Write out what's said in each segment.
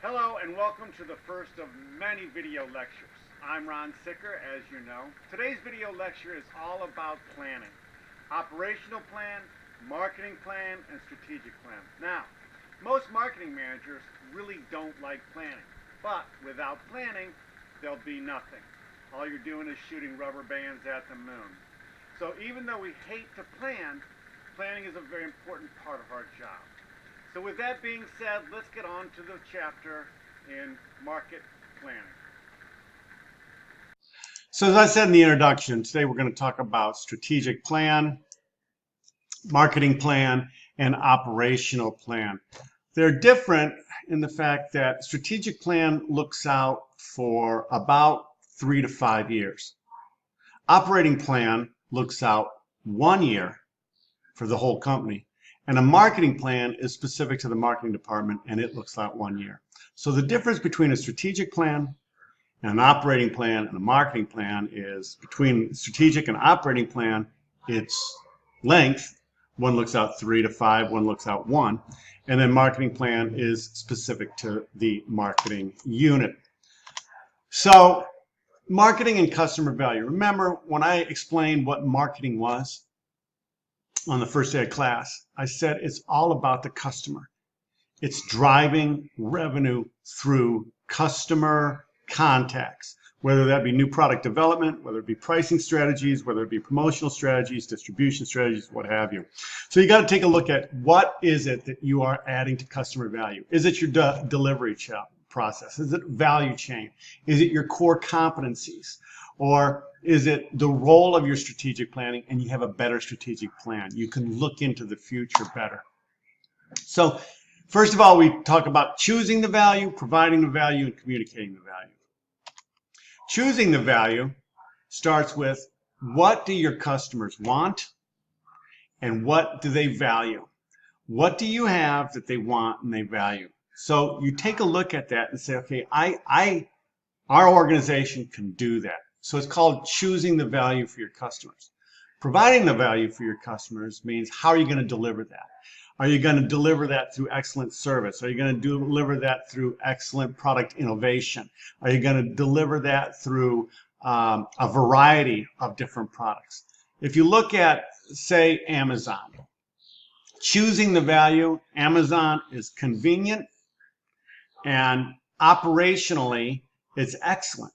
Hello and welcome to the first of many video lectures. I'm Ron Sicker, as you know. Today's video lecture is all about planning. Operational plan, marketing plan, and strategic plan. Now, most marketing managers really don't like planning, but without planning, there'll be nothing. All you're doing is shooting rubber bands at the moon. So even though we hate to plan, planning is a very important part of our job. So with that being said, let's get on to the chapter in market planning. So as I said in the introduction, today we're going to talk about strategic plan, marketing plan, and operational plan. They're different in the fact that strategic plan looks out for about 3 to 5 years. Operating plan looks out 1 year for the whole company. And a marketing plan is specific to the marketing department, and it looks out 1 year. So the difference between a strategic plan and an operating plan and a marketing plan is between strategic and operating plan, it's length. One looks out 3 to 5, one looks out 1. And then marketing plan is specific to the marketing unit. So marketing and customer value. Remember when I explained what marketing was? On the first day of class, I said it's all about the customer. It's driving revenue through customer contacts, whether that be new product development, whether it be pricing strategies, whether it be promotional strategies, distribution strategies, what have you. So you got to take a look at what is it that you are adding to customer value. Is it your delivery process? Is it value chain? Is it your core competencies? Or is it the role of your strategic planning and you have a better strategic plan? You can look into the future better. So first of all, we talk about choosing the value, providing the value, and communicating the value. Choosing the value starts with what do your customers want and what do they value? What do you have that they want and they value? So you take a look at that and say, okay, our organization can do that. So it's called choosing the value for your customers. Providing the value for your customers means how are you going to deliver that? Are you going to deliver that through excellent service? Are you going to deliver that through excellent product innovation? Are you going to deliver that through a variety of different products? If you look at, say, Amazon, choosing the value, Amazon is convenient and operationally it's excellent.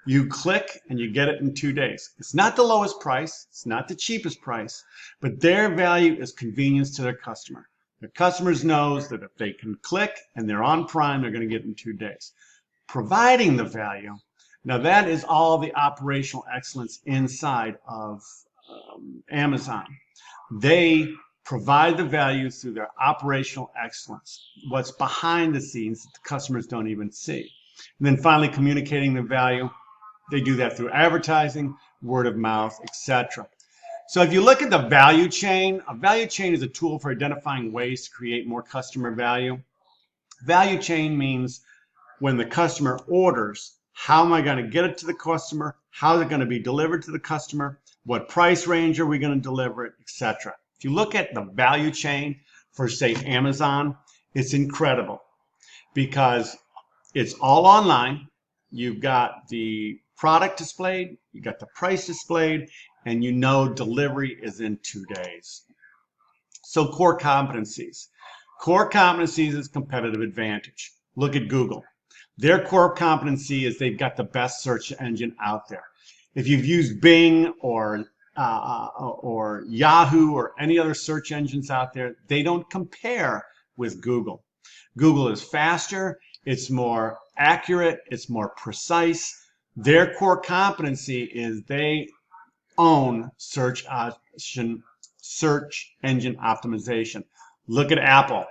You click and you get it in 2 days. It's not the lowest price, it's not the cheapest price, but their value is convenience to their customer. Their customers knows that if they can click and they're on Prime, they're going to get it in 2 days. Providing the value, now that is all the operational excellence inside of Amazon. They provide the value through their operational excellence, what's behind the scenes that the customers don't even see. And then finally, communicating the value. They do that through advertising, word of mouth, etc. So if you look at the value chain, a value chain is a tool for identifying ways to create more customer value. Value chain means when the customer orders, how am I going to get it to the customer? How is it going to be delivered to the customer? What price range are we going to deliver it, etc. If you look at the value chain for, say, Amazon, it's incredible because it's all online. You've got the product displayed, you got the price displayed, and you know delivery is in 2 days. So core competencies. Core competencies is competitive advantage. Look at Google. Their core competency is they've got the best search engine out there. If you've used Bing or Yahoo or any other search engines out there, they don't compare with Google. Google is faster, it's more accurate, it's more precise. Their core competency is they own search engine optimization. Look at Apple.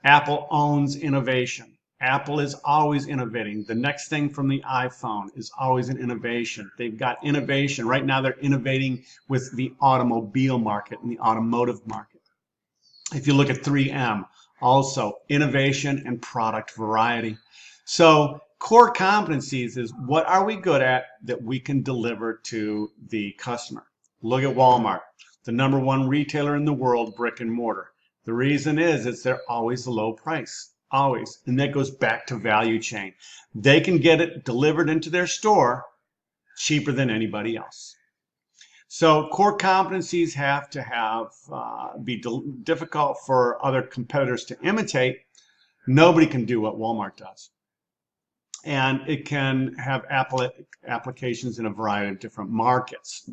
Apple owns innovation. Apple is always innovating. The next thing from the iPhone is always an innovation. They've got innovation. Right now they're innovating with the automobile market and the automotive market. If you look at 3M, also innovation and product variety. So core competencies is what are we good at that we can deliver to the customer. Look at Walmart, the #1 retailer in the world, brick and mortar. The reason is they're always low price. always. And that goes back to value chain. They can get it delivered into their store cheaper than anybody else. So core competencies have to be difficult for other competitors to imitate. Nobody can do what Walmart does. And it can have applications in a variety of different markets.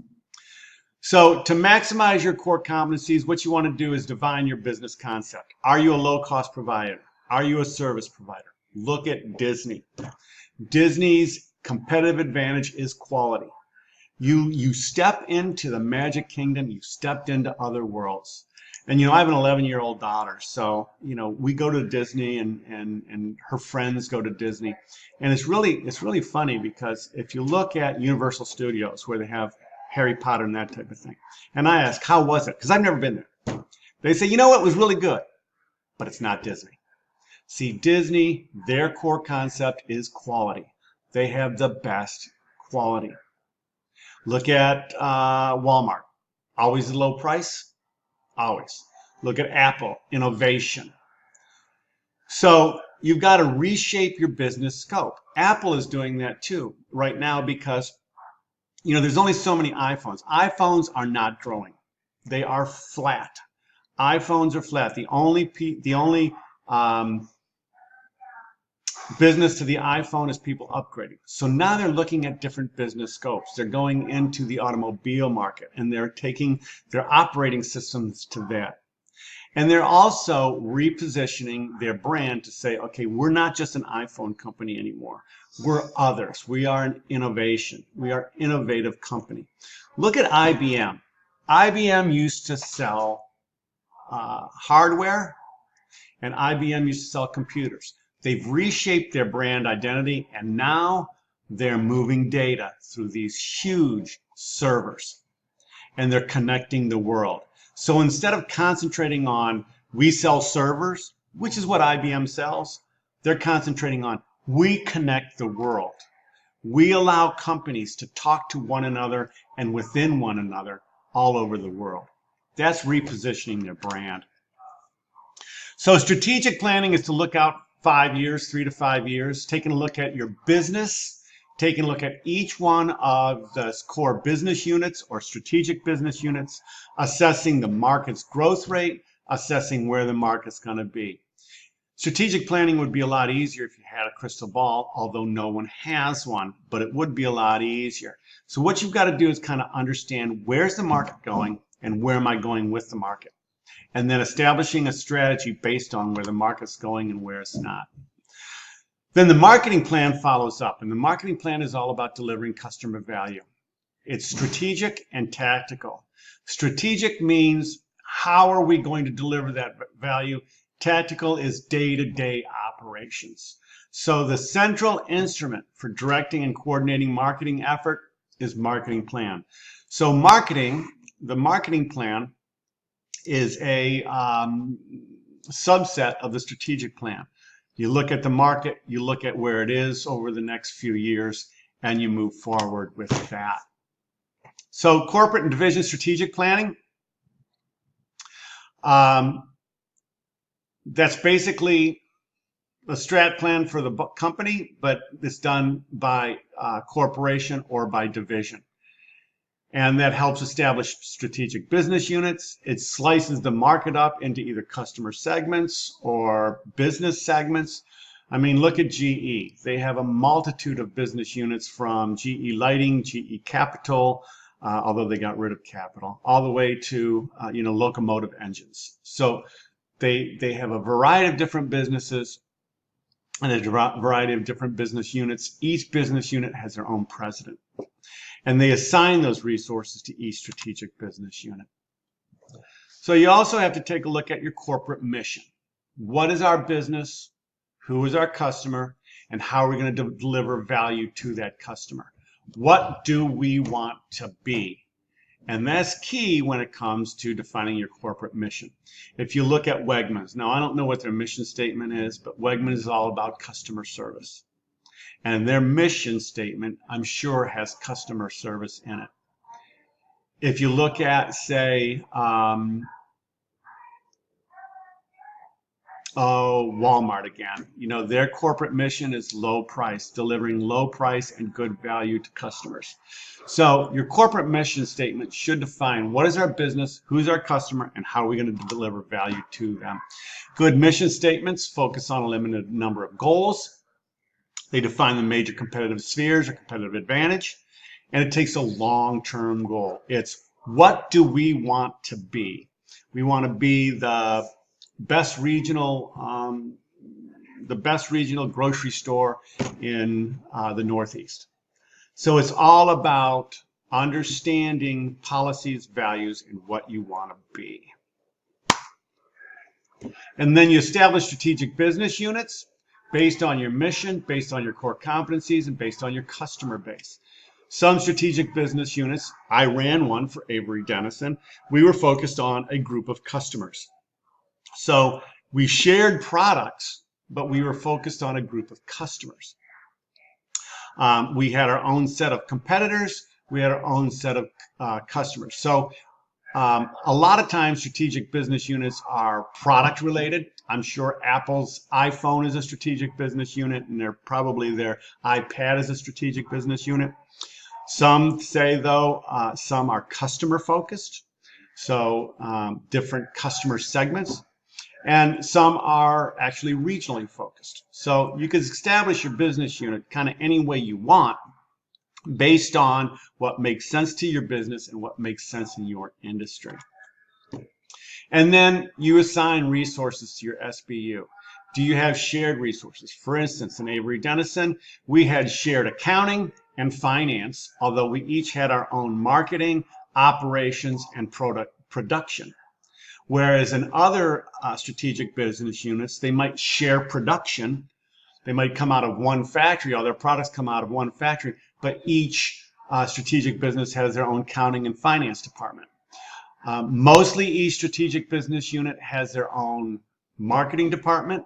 So to maximize your core competencies, what you want to do is define your business concept. Are you a low-cost provider? Are you a service provider? Look at Disney. Disney's competitive advantage is quality. You step into the Magic Kingdom, you stepped into other worlds. And I have an 11-year-old daughter, so we go to Disney and her friends go to Disney. And it's really funny because if you look at Universal Studios where they have Harry Potter and that type of thing, and I ask, how was it? Because I've never been there. They say, it was really good, but it's not Disney. See, Disney, their core concept is quality. They have the best quality. Look at Walmart. Always a low price? Always. Look at Apple. Innovation. So you've got to reshape your business scope. Apple is doing that too right now because, there's only so many iPhones. iPhones are not growing. They are flat. iPhones are flat. The only business to the iPhone is people upgrading. So now they're looking at different business scopes. They're going into the automobile market and they're taking their operating systems to that. And they're also repositioning their brand to say, okay, we're not just an iPhone company anymore. We're others. We are an innovation. We are an innovative company. Look at IBM. IBM used to sell hardware and IBM used to sell computers. They've reshaped their brand identity, and now they're moving data through these huge servers, and they're connecting the world. So instead of concentrating on, we sell servers, which is what IBM sells, they're concentrating on, we connect the world. We allow companies to talk to one another and within one another all over the world. That's repositioning their brand. So strategic planning is to look out 5 years, 3 to 5 years, taking a look at your business, taking a look at each one of the core business units or strategic business units, assessing the market's growth rate, assessing where the market's going to be. Strategic planning would be a lot easier if you had a crystal ball, although no one has one, but it would be a lot easier. So what you've got to do is kind of understand where's the market going and where am I going with the market? And then establishing a strategy based on where the market's going and where it's not. Then the marketing plan follows up, and the marketing plan is all about delivering customer value. It's strategic and tactical. Strategic means how are we going to deliver that value? Tactical is day-to-day operations. So the central instrument for directing and coordinating marketing effort is marketing plan. So the marketing plan is a subset of the strategic plan. You look at the market, you look at where it is over the next few years, and you move forward with that. So corporate and division strategic planning, that's basically a strat plan for the company, but it's done by corporation or by division. And that helps establish strategic business units. It slices the market up into either customer segments or business segments. I mean, look at GE. They have a multitude of business units from GE Lighting, GE Capital, although they got rid of Capital, all the way to locomotive engines. So they have a variety of different businesses and a variety of different business units. Each business unit has their own president. And they assign those resources to each strategic business unit. So you also have to take a look at your corporate mission. What is our business? Who is our customer? And how are we going to deliver value to that customer? What do we want to be? And that's key when it comes to defining your corporate mission. If you look at Wegmans, now I don't know what their mission statement is, but Wegmans is all about customer service. And their mission statement, I'm sure, has customer service in it. If you look at, say, Walmart again. You know, their corporate mission is low price, delivering low price and good value to customers. So your corporate mission statement should define what is our business, who's our customer, and how are we going to deliver value to them. Good mission statements focus on a limited number of goals. They define the major competitive spheres or competitive advantage, and it takes a long-term goal. It's what do we want to be? We want to be the best regional grocery store in the Northeast. So it's all about understanding policies, values, and what you want to be. And then you establish strategic business units based on your mission, based on your core competencies, and based on your customer base. Some strategic business units, I ran one for Avery Dennison, we were focused on a group of customers. So we shared products, but we were focused on a group of customers. We had our own set of competitors. We had our own set of customers. So a lot of times strategic business units are product related. I'm sure Apple's iPhone is a strategic business unit, and probably their iPad is a strategic business unit. Some say, though, some are customer focused, so different customer segments. And some are actually regionally focused. So you can establish your business unit kind of any way you want based on what makes sense to your business and what makes sense in your industry. And then you assign resources to your SBU. Do you have shared resources? For instance, in Avery Dennison, we had shared accounting and finance, although we each had our own marketing, operations, and production. Whereas in other strategic business units, they might share production. They might come out of one factory, or their products come out of one factory, but each strategic business has their own accounting and finance department. Mostly each strategic business unit has their own marketing department,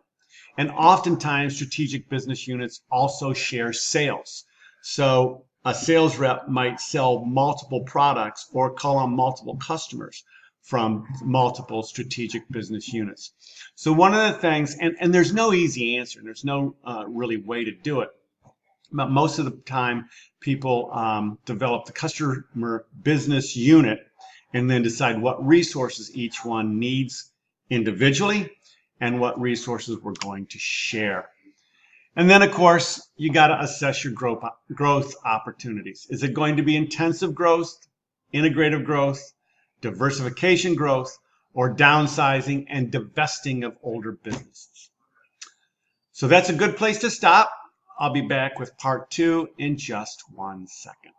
and oftentimes strategic business units also share sales. So a sales rep might sell multiple products or call on multiple customers from multiple strategic business units. So one of the things, and there's no easy answer, there's no really way to do it, but most of the time people develop the customer business unit and then decide what resources each one needs individually and what resources we're going to share. And then, of course, you got to assess your growth opportunities. Is it going to be intensive growth, integrative growth, diversification growth, or downsizing and divesting of older businesses? So that's a good place to stop. I'll be back with part 2 in just 1 second.